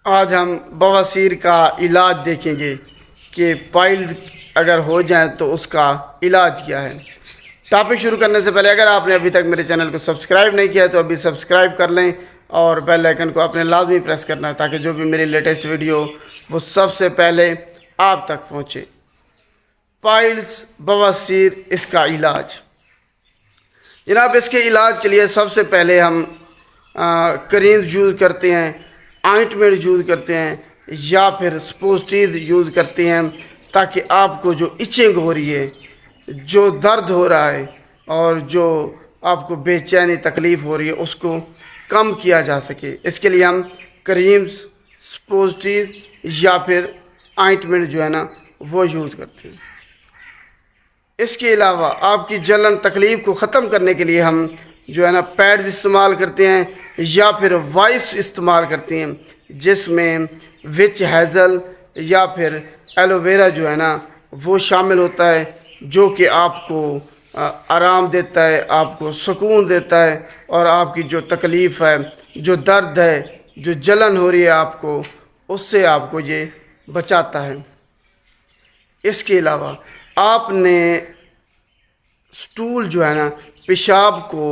آج ہم بواسیر کا علاج دیکھیں گے کہ پائلز اگر ہو جائیں تو اس کا علاج کیا ہے۔ ٹاپک شروع کرنے سے پہلے اگر آپ نے ابھی تک میرے چینل کو سبسکرائب نہیں کیا ہے تو ابھی سبسکرائب کر لیں اور بیل آئیکن کو اپنے لازمی پریس کرنا ہے تاکہ جو بھی میری لیٹسٹ ویڈیو وہ سب سے پہلے آپ تک پہنچے۔ پائلز، بواسیر، اس کا علاج جناب، اس کے علاج کے لیے سب سے پہلے ہم کریمز یوز کرتے ہیں، آئنٹمنٹ یوز کرتے ہیں یا پھر سپوزٹیز یوز کرتے ہیں تاکہ آپ کو جو ایچنگ ہو رہی ہے، جو درد ہو رہا ہے اور جو آپ کو بے چینی تکلیف ہو رہی ہے اس کو کم کیا جا سکے۔ اس کے لیے ہم کریمز، سپوزٹیز یا پھر آئنٹمنٹ جو ہے نا وہ یوز کرتے ہیں۔ اس کے علاوہ آپ کی جلن تکلیف کو ختم کرنے کے لیے ہم جو ہے نا پیڈز استعمال کرتے ہیں یا پھر وائپس استعمال کرتے ہیں جس میں وچ ہیزل یا پھر ایلو ویرا جو ہے نا وہ شامل ہوتا ہے، جو کہ آپ کو آرام دیتا ہے، آپ کو سکون دیتا ہے اور آپ کی جو تکلیف ہے، جو درد ہے، جو جلن ہو رہی ہے آپ کو، اس سے آپ کو یہ بچاتا ہے۔ اس کے علاوہ آپ نے سٹول جو ہے نا، پیشاب کو،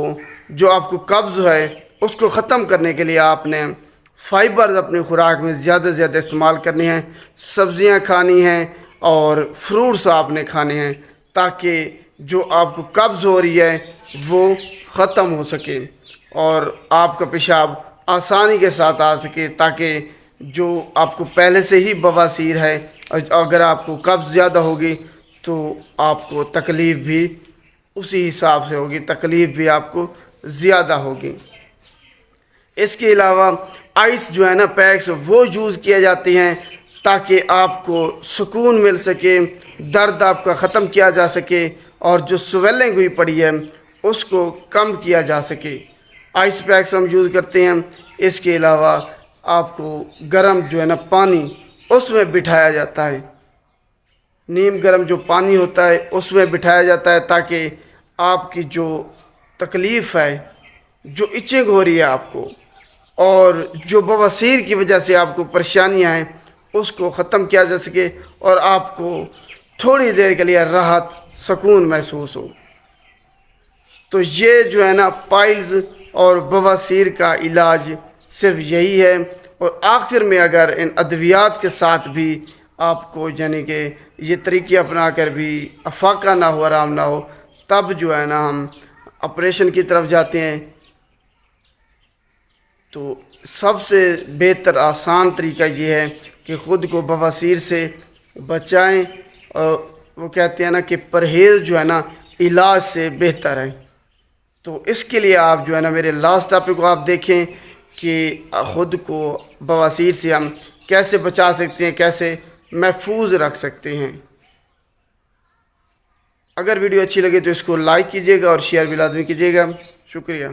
جو آپ کو قبض ہے اس کو ختم کرنے کے لیے آپ نے فائبرز اپنی خوراک میں زیادہ سے زیادہ استعمال کرنی ہیں، سبزیاں کھانی ہیں اور فروٹس آپ نے کھانے ہیں تاکہ جو آپ کو قبض ہو رہی ہے وہ ختم ہو سکے اور آپ کا پیشاب آسانی کے ساتھ آ سکے، تاکہ جو آپ کو پہلے سے ہی بواسیر ہے اگر آپ کو قبض زیادہ ہوگی تو آپ کو تکلیف بھی اسی حساب سے ہوگی، تکلیف بھی آپ کو زیادہ ہوگی۔ اس کے علاوہ آئس جو ہے نا پیکس وہ یوز کیے جاتے ہیں تاکہ آپ کو سکون مل سکے، درد آپ کا ختم کیا جا سکے اور جو سویلنگ ہوئی پڑی ہے اس کو کم کیا جا سکے۔ آئس پیکس ہم یوز کرتے ہیں۔ اس کے علاوہ آپ کو گرم جو ہے نا پانی اس میں بٹھایا جاتا ہے، نیم گرم جو پانی ہوتا ہے اس میں بٹھایا جاتا ہے تاکہ آپ کی جو تکلیف ہے، جو ایچنگ ہو رہی ہے آپ کو اور جو بواسیر کی وجہ سے آپ کو پریشانیاں ہیں اس کو ختم کیا جا سکے اور آپ کو تھوڑی دیر کے لیے راحت، سکون محسوس ہو۔ تو یہ جو ہے نا پائلز اور بواسیر کا علاج صرف یہی ہے، اور آخر میں اگر ان ادویات کے ساتھ بھی آپ کو یعنی کہ یہ طریقے اپنا کر بھی افاقہ نہ ہو، آرام نہ ہو، تب جو ہے نا ہم آپریشن کی طرف جاتے ہیں۔ تو سب سے بہتر آسان طریقہ یہ ہے کہ خود کو بواسیر سے بچائیں، اور وہ کہتے ہیں نا کہ پرہیز جو ہے نا علاج سے بہتر ہے۔ تو اس کے لیے آپ جو ہے نا میرے لاسٹ ٹاپک کو آپ دیکھیں کہ خود کو بواسیر سے ہم کیسے بچا سکتے ہیں، کیسے محفوظ رکھ سکتے ہیں۔ اگر ویڈیو اچھی لگے تو اس کو لائک کیجیے گا اور شیئر بھی لازمی کیجیے گا۔ شکریہ۔